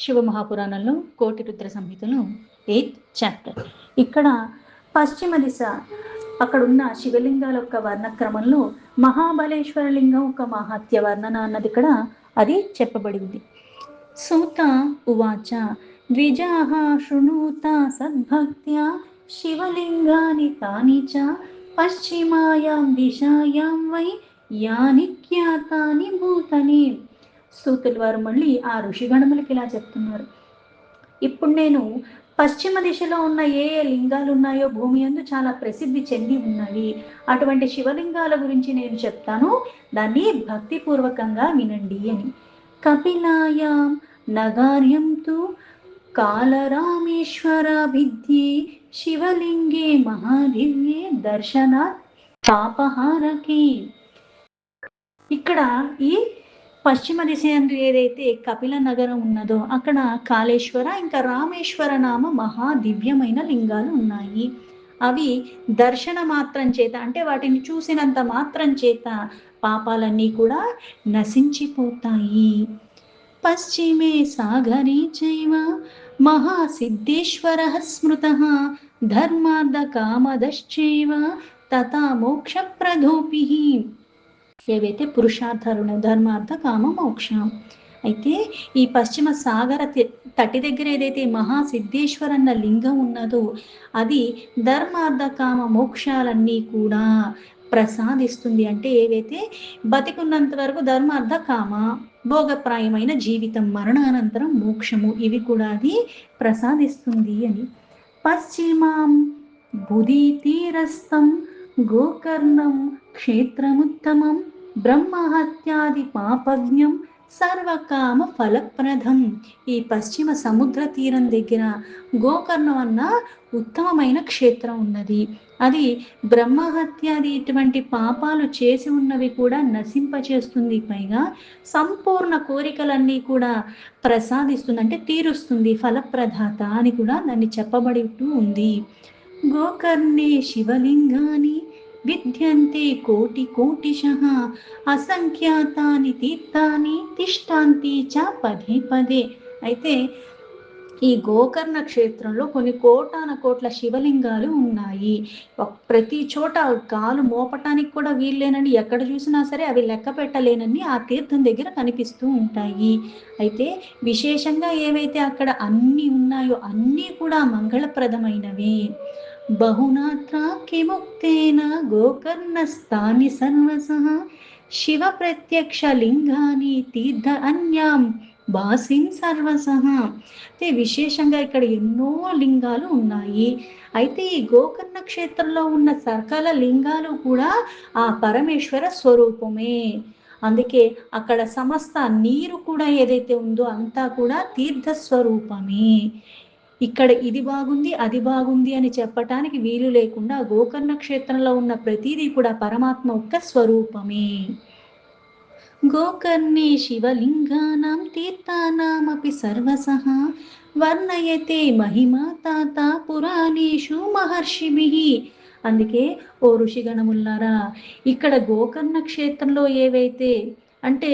శివ మహాపురాణంలో కోటి రుద్ర సంహితలో 8th chapter. ఇక్కడ పశ్చిమ దిశ అక్కడున్న శివలింగాల యొక్క వర్ణక్రమంలో మహాబలేశ్వర లింగం ఒక మహత్య వర్ణన అన్నది ఇక్కడ అది చెప్పబడి ఉంది. సూత ఉవాచ ద్విజాః శృణూత సద్భక్త్యా శివలింగాని తాని చ పశ్చిమాయాం దిశాయాం వై యాని ఖ్యాతాని భూతని. సూతుల వారు మళ్ళీ ఆ ఋషిగణములకి ఇలా చెప్తున్నారు, ఇప్పుడు నేను పశ్చిమ దిశలో ఉన్న ఏ ఏ లింగాలు ఉన్నాయో భూమి యందు చాలా ప్రసిద్ధి చెంది ఉన్నవి, అటువంటి శివలింగాల గురించి నేను చెప్తాను, దాన్ని భక్తిపూర్వకంగా వినండి అని. కపిలాయాం నగార్యం తు కాలరామేశ్వరాభిధ్యే శివలింగే మహాదివ్యే దర్శనాత్ పాపహారకే. ఇక్కడ ఈ పశ్చిమ దిశ ఏదైతే కపిల నగరం ఉన్నదో అక్కడ కాళేశ్వర ఇంకా రామేశ్వర నామ మహా దివ్యమైన లింగాలు ఉన్నాయి. అవి దర్శన మాత్రం చేత, అంటే వాటిని చూసినంత మాత్రం చేత పాపాలన్నీ కూడా నశించిపోతాయి. పశ్చిమే సాగరీ చైవ మహాసిద్ధేశ్వర స్మృత ధర్మార్థ కామదశ్చైవ తథా మోక్షప్రదోపి. ఏవైతే పురుషార్థాలు ధర్మార్థ కామ మోక్ష, అయితే ఈ పశ్చిమ సాగర తటి దగ్గర ఏదైతే మహాసిద్ధేశ్వర అన్న లింగం ఉన్నదో అది ధర్మార్థ కామ మోక్షాలన్నీ కూడా ప్రసాదిస్తుంది. అంటే ఏవైతే బతికున్నంత వరకు ధర్మార్థ కామ భోగప్రాయమైన జీవితం, మరణానంతరం మోక్షము, ఇవి కూడా అది ప్రసాదిస్తుంది అని. పశ్చిమాం బుధి తీరస్థం గోకర్ణం క్షేత్రముత్తమం బ్రహ్మహత్యాది పాపజ్ఞం సర్వకామ ఫలప్రదం. ఈ పశ్చిమ సముద్ర తీరం దగ్గర గోకర్ణం అన్న ఉత్తమమైన క్షేత్రం ఉన్నది. అది బ్రహ్మహత్యాది ఇటువంటి పాపాలు చేసి ఉన్నవి కూడా నశింపచేస్తుంది, పైగా సంపూర్ణ కోరికలన్నీ కూడా ప్రసాదిస్తుంది, అంటే తీరుస్తుంది, ఫలప్రదాత అని కూడా దాన్ని చెప్పబడి ఉంది. గోకర్ణే శివలింగాని విద్యంతే కోటి కోటిశః అసంఖ్యాతాని తీర్థాని తిష్టాంతి చ పదే పదే. అయితే ఈ గోకర్ణ క్షేత్రంలో కొన్ని కోటాన కోట్ల శివలింగాలు ఉన్నాయి. ప్రతి చోట కాలు మోపటానికి కూడా వీల్లేనని, ఎక్కడ చూసినా సరే అవి లెక్క పెట్టలేనని ఆ తీర్థం దగ్గర కనిపిస్తూ ఉంటాయి. అయితే విశేషంగా ఏవైతే అక్కడ అన్ని ఉన్నాయో అన్నీ కూడా మంగళప్రదమైనవి. బహునాత్ర కిముక్తేన గోకర్ణస్థాని సర్వసః శివ ప్రత్యక్ష లింగాని తీర్థ అన్యాం బాసిం సర్వసః. అయితే విశేషంగా ఇక్కడ ఎన్నో లింగాలు ఉన్నాయి. అయితే ఈ గోకర్ణ క్షేత్రంలో ఉన్న సకల లింగాలు కూడా ఆ పరమేశ్వర స్వరూపమే. అందుకే అక్కడ సమస్త నీరు కూడా ఏదైతే ఉందో అంతా కూడా తీర్థ స్వరూపమే. ఇక్కడ ఇది బాగుంది అది బాగుంది అని చెప్పటానికి వీలు లేకుండా గోకర్ణ క్షేత్రంలో ఉన్న ప్రతిదీ కూడా పరమాత్మ యొక్క స్వరూపమే. గోకర్ణే శివలింగానాం తీర్థానామపి సర్వసః వర్ణయతే మహిమా తాత పురాణేషు మహర్షిభిః. అందుకే ఓ ఋషిగణములారా, ఇక్కడ గోకర్ణ క్షేత్రంలో ఏవైతే అంటే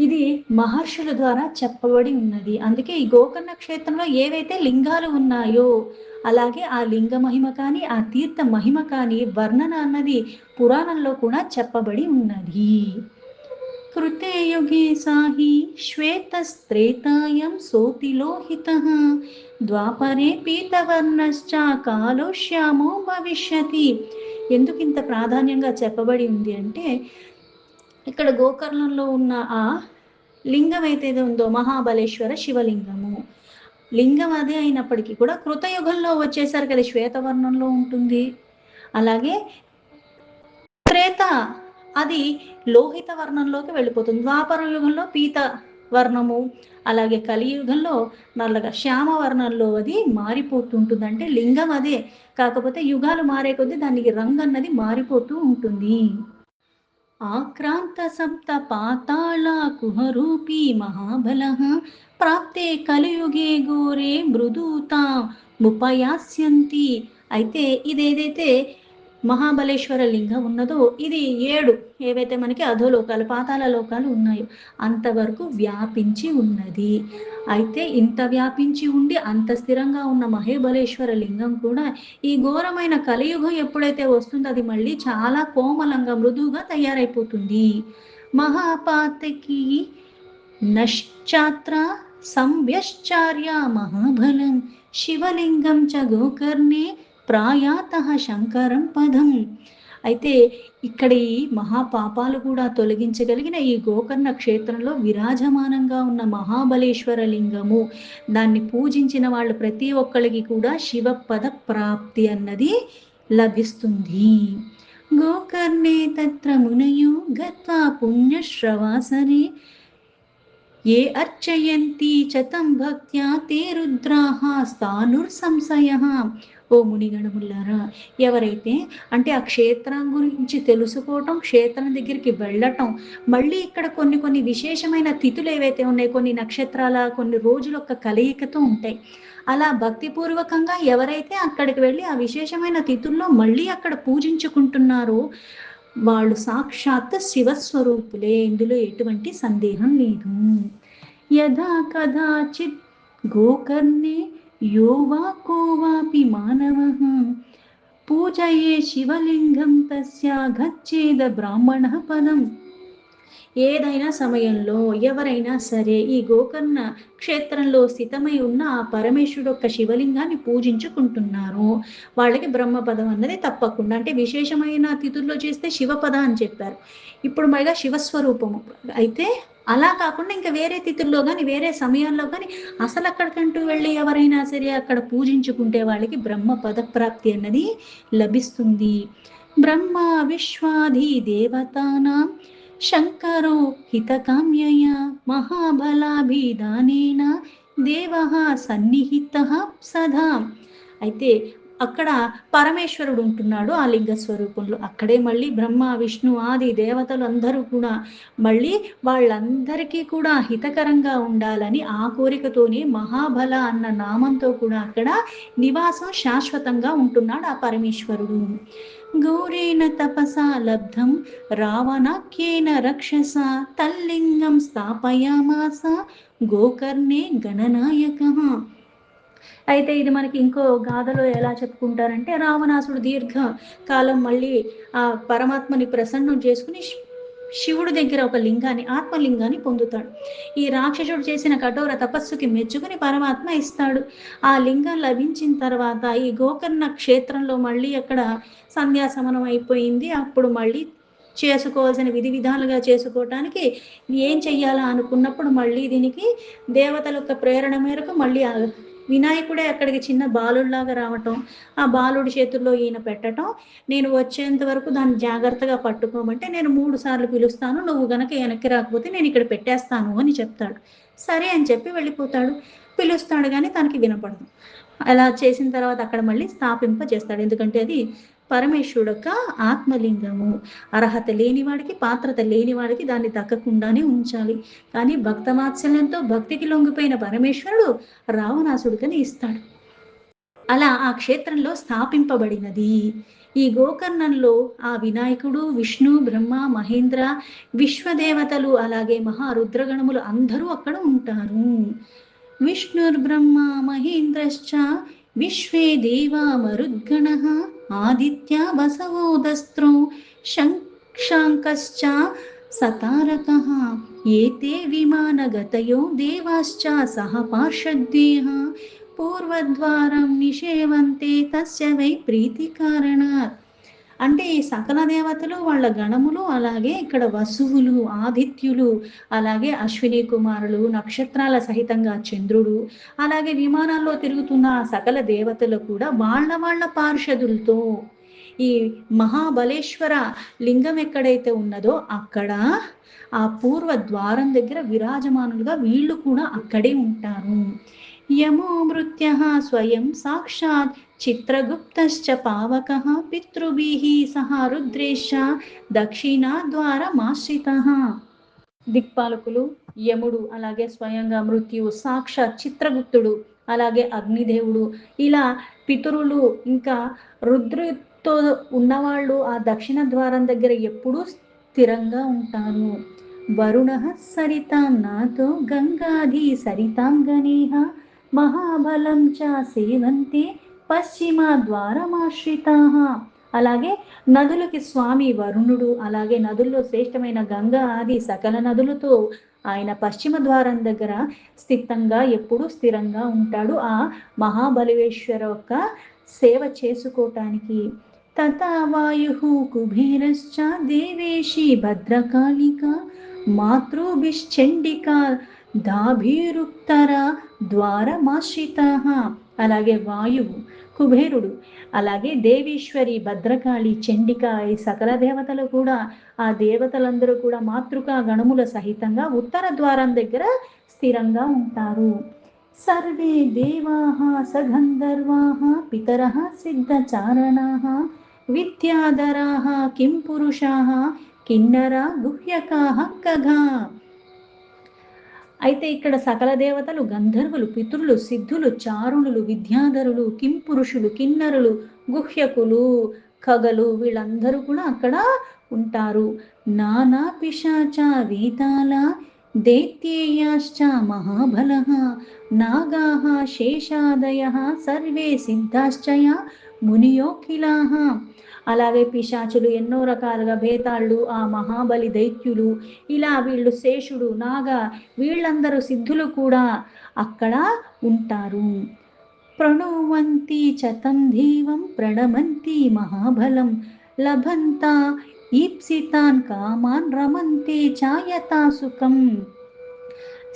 ఇది మహర్షుల ద్వారా చెప్పబడి ఉన్నది. అందుకే ఈ గోకర్ణ క్షేత్రంలో ఏవైతే లింగాలు ఉన్నాయో అలాగే ఆ లింగ మహిమ కానీ ఆ తీర్థ మహిమ కానీ వర్ణన అన్నది పురాణంలో కూడా చెప్పబడి ఉన్నది. కృతే యుగే సాహి శ్వేతస్త్రేతాయం సోతిలోహితః ద్వాపరే పీతవర్ణశ్చ కాలో శ్యామో భవిష్యతి. ఎందుకు ఇంత ప్రాధాన్యంగా చెప్పబడి ఉంది అంటే, ఇక్కడ గోకర్ణంలో ఉన్న ఆ లింగం అయితే ఉందో మహాబలేశ్వర శివలింగము, లింగం అదే అయినప్పటికీ కూడా కృతయుగంలో వచ్చేసరికి అది శ్వేతవర్ణంలో ఉంటుంది. అలాగే త్రేత అది లోహిత వర్ణంలోకి వెళ్ళిపోతుంది. ద్వాపర యుగంలో పీత వర్ణము, అలాగే కలియుగంలో నల్లగా శ్యామ వర్ణంలో అది మారిపోతుంటుంది. అంటే లింగం అదే, కాకపోతే యుగాలు మారే కొద్దీ దానికి రంగు అన్నది మారిపోతూ ఉంటుంది. ఆక్రాంత సప్త పాతాళ కుహరూపీ మహాబలః ప్రాప్తే కలియుగే ఘోరే మృదూతా ముపయాస్యంతి. అయితే ఇదేదైతే మహాబలేశ్వర లింగం ఉన్నదో ఇది 7 ఏవైతే మనకి అధోలోకాలు పాతాళ లోకాలు ఉన్నాయో అంతవరకు వ్యాపించి ఉన్నది. అయితే ఇంత వ్యాపించి ఉండి అంత స్థిరంగా ఉన్న మహాబలేశ్వర లింగం కూడా ఈ ఘోరమైన కలియుగం ఎప్పుడైతే వస్తుందో అది మళ్ళీ చాలా కోమలంగా మృదువుగా తయారైపోతుంది. మహాపాతకి నశ్చాత్ర సంవ్యశ్చార్య మహాబలం శివలింగం చ గోకర్ణే ప్రాయాత శంకరం పదం. అయితే ఇక్కడ ఈ మహాపాపాలు కూడా తొలగించగలిగిన ఈ గోకర్ణ క్షేత్రంలో విరాజమానంగా ఉన్న మహాబలేశ్వర లింగము, దాన్ని పూజించిన వాళ్ళు ప్రతి ఒక్కరికి కూడా శివపద ప్రాప్తి అన్నది లభిస్తుంది. గోకర్ణే తత్ర మునయో గత్వా పుణ్యశ్రవాసనే ఏ అర్చయంతి చతం భక్త్యా తే రుద్రాహ స్థానుర్సంశయః. ఓ మునిగణములారా, ఎవరైతే అంటే ఆ క్షేత్రం గురించి తెలుసుకోవటం, క్షేత్రం దగ్గరికి వెళ్ళటం, మళ్ళీ ఇక్కడ కొన్ని విశేషమైన తిథులు ఏవైతే ఉన్నాయి, కొన్ని నక్షత్రాల కొన్ని రోజుల యొక్క కలయికతో ఉంటాయి. అలా భక్తిపూర్వకంగా ఎవరైతే అక్కడికి వెళ్ళి ఆ విశేషమైన తిథుల్లో మళ్ళీ అక్కడ పూజించుకుంటున్నారో వాళ్ళు సాక్షాత్ శివస్వరూపులే, ఇందులో ఎటువంటి సందేహం లేదు. యథా కదాచిత్ గోకర్ణే యో వా కో వాపి మానవః పూజయే శివలింగం తస్య గచ్చేద బ్రాహ్మణ పదం. ఏదైనా సమయంలో ఎవరైనా సరే ఈ గోకర్ణ క్షేత్రంలో స్థితమై ఉన్న ఆ పరమేశ్వరుడు యొక్క శివలింగాన్ని పూజించుకుంటున్నారు, వాళ్ళకి బ్రహ్మపదం అన్నది తప్పకుండా. అంటే విశేషమైన తిథుల్లో చేస్తే శివపద అని చెప్పారు, ఇప్పుడు మళ్ళీ శివస్వరూపము. అయితే అలా కాకుండా ఇంకా వేరే తిథుల్లో కానీ వేరే సమయాల్లో కానీ అసలు అక్కడికంటూ వెళ్ళి ఎవరైనా సరే అక్కడ పూజించుకుంటే వాళ్ళకి బ్రహ్మ పదప్రాప్తి అన్నది లభిస్తుంది. బ్రహ్మ విశ్వాధి దేవతానాం శంకరో హితకామ్యయ మహాబలాభిధానేన దేవః సన్నిహితః సదా. అయితే అక్కడ పరమేశ్వరుడు ఉంటున్నాడు ఆ లింగ స్వరూపంలో. అక్కడే మళ్ళీ బ్రహ్మ విష్ణు ఆది దేవతలు అందరూ కూడా మళ్ళీ వాళ్ళందరికీ కూడా హితకరంగా ఉండాలని ఆ కోరికతోనే మహాబల అన్న నామంతో కూడా అక్కడ నివాసం శాశ్వతంగా ఉంటున్నాడు ఆ పరమేశ్వరుడు. గౌరేణ తపసా లబ్ధం రావణాఖ్యేన రక్షస తల్లింగం స్థాపయామాస గోకర్ణే గణనాయకః. అయితే ఇది మనకి ఇంకో గాథలో ఎలా చెప్పుకుంటారంటే, రావణాసుడు దీర్ఘ కాలం మళ్ళీ ఆ పరమాత్మని ప్రసన్నం చేసుకుని శివుడి దగ్గర ఒక లింగాన్ని ఆత్మలింగాన్ని పొందుతాడు. ఈ రాక్షసుడు చేసిన కఠోర తపస్సుకి మెచ్చుకుని పరమాత్మ ఇస్తాడు. ఆ లింగం లభించిన తర్వాత ఈ గోకర్ణ క్షేత్రంలో మళ్ళీ అక్కడ సంధ్యాసమనం అయిపోయింది. అప్పుడు మళ్ళీ చేసుకోవాల్సిన విధి విధాలుగా చేసుకోవటానికి ఏం చెయ్యాలా అనుకున్నప్పుడు మళ్ళీ దీనికి దేవతల యొక్క ప్రేరణ మేరకు మళ్ళీ వినాయకుడే అక్కడికి చిన్న బాలుడిలాగా రావటం, ఆ బాలుడి చేతుల్లో ఈయన పెట్టడం, నేను వచ్చేంత వరకు దాన్ని జాగ్రత్తగా పట్టుకోమంటే నేను 3 సార్లు పిలుస్తాను, నువ్వు గనక వెనక్కి రాకపోతే నేను ఇక్కడ పెట్టేస్తాను అని చెప్తాడు. సరే అని చెప్పి వెళ్ళిపోతాడు. పిలుస్తాడు కానీ తనకి వినపడదు. అలా చేసిన తర్వాత అక్కడ మళ్ళీ స్థాపింపజేస్తాడు. ఎందుకంటే అది పరమేశ్వరుడు యొక్క ఆత్మలింగము. అర్హత లేనివాడికి పాత్రత లేనివాడికి దాన్ని దక్కకుండానే ఉంచాలి. కానీ భక్తమాత్సల్యంతో భక్తికి లొంగిపోయిన పరమేశ్వరుడు రావణాసుడికని ఇస్తాడు. అలా ఆ క్షేత్రంలో స్థాపింపబడినది. ఈ గోకర్ణంలో ఆ వినాయకుడు విష్ణు బ్రహ్మ మహేంద్ర విశ్వదేవతలు అలాగే మహారుద్రగణములు అందరూ అక్కడ ఉంటారు. విష్ణుర్బ్రహ్మ మహేంద్రశ్చ విశ్వే దేవా మరుద్గణః ఆదిత్య వసవోదస్త్రో శంఖశ్చ సతారకః ఏతే విమానగతయో దేవాశ్చ సహ పార్షద్వేః పూర్వద్వారం నిషేవంతే తస్య వై ప్రీతికారణాత్. అంటే ఈ సకల దేవతలు వాళ్ళ గణములు అలాగే ఇక్కడ వసువులు ఆదిత్యులు అలాగే అశ్విని కుమారులు నక్షత్రాల సహితంగా చంద్రుడు అలాగే విమానాల్లో తిరుగుతున్న సకల దేవతలు కూడా వాళ్ళ పార్షదులతో ఈ మహాబలేశ్వర లింగం ఎక్కడైతే ఉన్నదో అక్కడ ఆ పూర్వ ద్వారం దగ్గర విరాజమానులుగా వీళ్ళు కూడా అక్కడే ఉంటారు. యమో మృత్యః స్వయం సాక్షాత్ చిత్రగుప్తశ్చ పావకః పితృభిః సహ రుద్రేశ దక్షిణాద్వారమాశ్రితః. దిక్పాలకులు యముడు అలాగే స్వయంగా మృత్యువు సాక్షాత్ చిత్రగుప్తుడు అలాగే అగ్నిదేవుడు ఇలా పితరులు ఇంకా రుద్రుతో తో ఉన్నవాళ్ళు ఆ దక్షిణ ద్వారం దగ్గర ఎప్పుడూ స్థిరంగా ఉంటారు. వరుణ సరితాం నాతో గంగాధి సరితాం గణేహ మహాబలం చ సేవంతే పశ్చిమ ద్వారమాశ్రితాః. అలాగే నదులకి స్వామి వరుణుడు, అలాగే నదుల్లో శ్రేష్టమైన గంగా ఆది సకల నదులతో ఆయన పశ్చిమ ద్వారం దగ్గర ఎప్పుడూ స్థిరంగా ఉంటాడు ఆ మహాబలివేశ్వర యొక్క సేవ చేసుకోవటానికి. తథా వాయు కుబేరశ్చ దేవేశి భద్రకాళిక మాతృభిశ్చండికా దాభిరుక్తర ద్వారమాశ్రితాః. అలాగే వాయువు, కుబేరుడు, అలాగే దేవీశ్వరి, భద్రకాళి, చండిక, ఈ సకల దేవతలు కూడా, ఆ దేవతలందరూ కూడా మాతృకా గణముల సహితంగా ఉత్తర ద్వారం దగ్గర స్థిరంగా ఉంటారు. సర్వే దేవాః సగంధర్వాః పితరః సిద్ధచారణాః విద్యాధరాః కిం పురుషాః కిన్నరా గుహ్యకాః ఖగా. అయితే ఇక్కడ సకల దేవతలు, గంధర్వులు, పితరులు, సిద్ధులు, చారుణులు, విద్యాధరులు, కింపురుషులు, కిన్నరులు, గుహ్యకులు, ఖగలు, వీళ్ళందరూ కూడా అక్కడ ఉంటారు. నానా పిశాచ వేతాళ దైత్యేయాశ్చ మహాబలః నాగాః శేషాదయః సర్వే సిద్ధాశ్చయ మునియోఖిలాః. అలాగే పిశాచులు, ఎన్నో రకాలుగా భేతాళ్ళు, ఆ మహాబలి దైత్యులు, ఇలా వీళ్ళు శేషుడు, నాగ, వీళ్ళందరూ సిద్ధులు కూడా అక్కడ ఉంటారు. ప్రణువంతి చతం దేవం ప్రణమంతి మహాబలం లభంతా ఈప్సితాన్ కామాన్ రమంతే ఛాయతా సుఖం.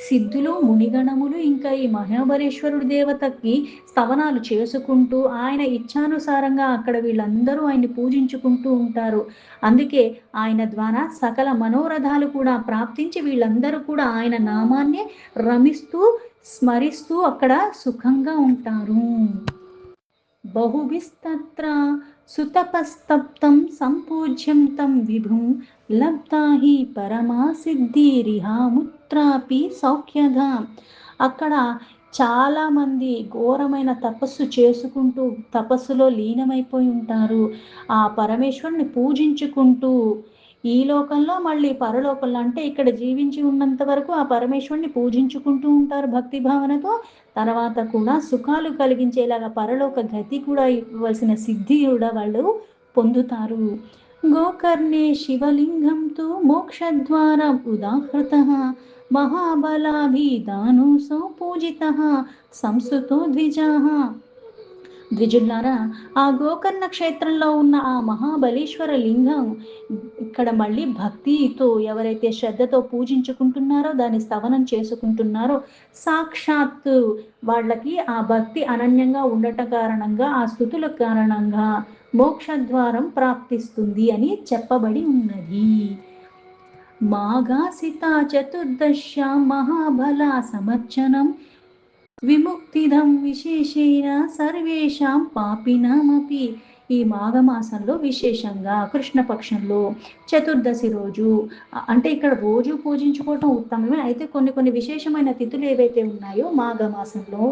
సిద్ధులు, మునిగణములు ఇంకా ఈ మహాబలేశ్వరుడి దేవతకి స్తవనాలు చేసుకుంటూ ఆయన ఇచ్ఛానుసారంగా అక్కడ వీళ్ళందరూ ఆయన్ని పూజించుకుంటూ ఉంటారు. అందుకే ఆయన ద్వారా సకల మనోరథాలు కూడా ప్రాప్తించి వీళ్ళందరూ కూడా ఆయన నామాన్ని రమిస్తూ స్మరిస్తూ అక్కడ సుఖంగా ఉంటారు. బహుభిస్తత్ర సుతపస్తప్తం సంపూజ్యం తం విభుం లబ్ధా హి పరమా సిద్ధిరిహాముత్రాపి సౌఖ్యదా. అక్కడ చాలామంది ఘోరమైన తపస్సు చేసుకుంటూ తపస్సులో లీనమైపోయి ఉంటారు. ఆ పరమేశ్వరుని పూజించుకుంటూ ఈ లోకంలో మళ్ళీ పరలోకంలో, అంటే ఇక్కడ జీవించి ఉన్నంత వరకు ఆ పరమేశ్వరుని పూజించుకుంటూ ఉంటారు భక్తి భావనతో. తర్వాత కూడా సుఖాలు కలిగించేలాగా పరలోక గతి కూడా ఇవ్వాల్సిన సిద్ధి కూడా వాళ్ళు పొందుతారు. గోకర్ణే శివలింగంతో మోక్షద్వారం ఉదాహృతః మహాబలాభిదానోసో పూజితః సంస్కృతో ద్విజాః. ద్విజులారా, ఆ గోకర్ణ క్షేత్రంలో ఉన్న ఆ మహాబలీశ్వర లింగం ఇక్కడ మళ్ళీ భక్తితో ఎవరైతే శ్రద్ధతో పూజించుకుంటున్నారో, దాన్ని స్తవనం చేసుకుంటున్నారో, సాక్షాత్తు వాళ్ళకి ఆ భక్తి అనన్యంగా ఉండటం కారణంగా, ఆ స్థుతుల కారణంగా మోక్షద్వారం ప్రాప్తిస్తుంది అని చెప్పబడి ఉన్నది. మాఘాసిత చతుర్దశ్యాం మహాబల సమర్చనం విముక్తిదం విశేషేణ సర్వేషాం పాపినామపి. ఈ మాఘమాసంలో విశేషంగా కృష్ణపక్షంలో చతుర్దశి రోజు, అంటే ఇక్కడ రోజు పూజించుకోవటం ఉత్తమమే. అయితే కొన్ని విశేషమైన తిథులు ఏవైతే ఉన్నాయో మాఘమాసంలో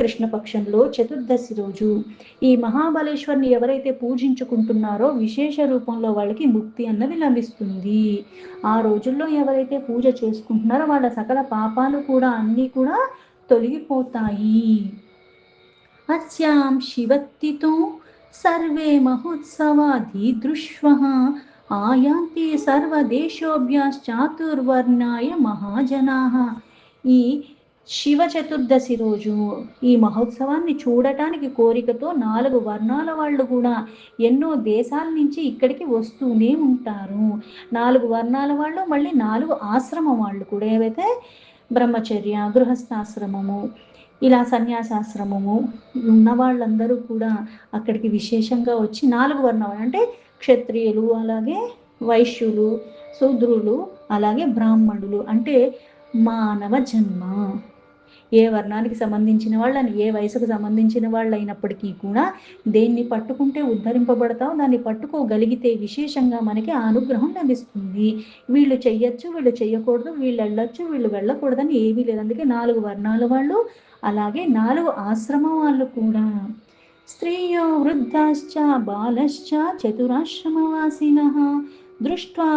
కృష్ణపక్షంలో చతుర్దశి రోజు ఈ మహాబలేశ్వరిని ఎవరైతే పూజించుకుంటున్నారో విశేష రూపంలో వాళ్ళకి ముక్తి అన్నది లభిస్తుంది. ఆ రోజుల్లో ఎవరైతే పూజ చేసుకుంటున్నారో వాళ్ళ సకల పాపాలు కూడా అన్నీ కూడా తొలగిపోతాయి. అస్యాం శివత్తితో సర్వే మహోత్సవాధీదృశ్వః ఆయాంతి సర్వదేశోభ్యాశ్చాతుర్వర్ణాయ మహాజనాః. ఈ శివ చతుర్దశి రోజు ఈ మహోత్సవాన్ని చూడటానికి కోరికతో 4 వర్ణాల వాళ్ళు కూడా ఎన్నో దేశాల నుంచి ఇక్కడికి వస్తూనే ఉంటారు. 4 వర్ణాల వాళ్ళు, మళ్ళీ 4 ఆశ్రమం వాళ్ళు కూడా, ఏవైతే బ్రహ్మచర్య, గృహస్థాశ్రమము, ఇలా సన్యాసాశ్రమము ఉన్న వాళ్ళందరూ కూడా అక్కడికి విశేషంగా వచ్చి 4 వర్ణాలు అంటే క్షత్రియులు, అలాగే వైశ్యులు, శూద్రులు, అలాగే బ్రాహ్మణులు, అంటే మానవ జన్మ ఏ వర్ణానికి సంబంధించిన వాళ్ళని, ఏ వయసుకు సంబంధించిన వాళ్ళు అయినప్పటికీ కూడా దేన్ని పట్టుకుంటే ఉద్ధరింపబడతావు, దాన్ని పట్టుకోగలిగితే విశేషంగా మనకి అనుగ్రహం లభిస్తుంది. వీళ్ళు చెయ్యొచ్చు, వీళ్ళు చెయ్యకూడదు, వీళ్ళు వెళ్ళొచ్చు, వీళ్ళు వెళ్ళకూడదని ఏమీ లేదు. అందుకే 4 వర్ణాల వాళ్ళు, అలాగే 4 ఆశ్రమం వాళ్ళు కూడా. స్త్రియో వృద్ధాశ్చ బాలశ్చ చతురాశ్రమవాసినః దృష్ట్వా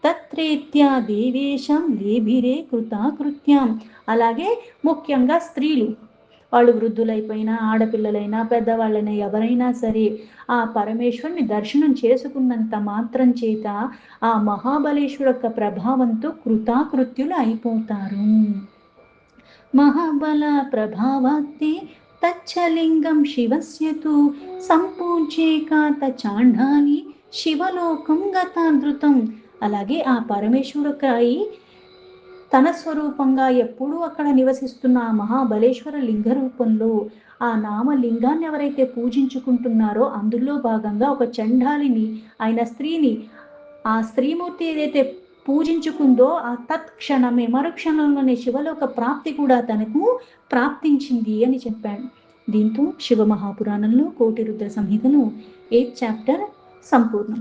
తత్రేత్యా దేవేశం లేభిరే కృతాకృత్యాం. అలాగే ముఖ్యంగా స్త్రీలు, వాళ్ళు వృద్ధులైపోయినా ఆడపిల్లలైనా పెద్దవాళ్ళైనా ఎవరైనా సరే ఆ పరమేశ్వరుని దర్శనం చేసుకున్నంత మాత్రం చేత ఆ మహాబలేశ్వరు యొక్క ప్రభావంతో కృతాకృత్యులు అయిపోతారు. మహాబల ప్రభావాత్తే తచ్చలింగం శివస్యతు సంపూజ్యేకాత చాండాలి శివలోకం గతాదృతం. అలాగే ఆ పరమేశ్వరుకాయి తన స్వరూపంగా ఎప్పుడూ అక్కడ నివసిస్తున్న ఆ మహాబలేశ్వర లింగ రూపంలో ఆ నామలింగాన్ని ఎవరైతే పూజించుకుంటున్నారో అందులో భాగంగా ఒక చండాలిని, ఆయన స్త్రీని, ఆ స్త్రీమూర్తి ఏదైతే పూజించుకుందో ఆ తత్క్షణమే మరుక్షణంలోనే శివలోక ప్రాప్తి కూడా తనకు ప్రాప్తించింది అని చెప్పాడు. దీంతో శివ మహాపురాణంలో కోటి రుద్ర సంహితను 8th చాప్టర్ సంపూర్ణం.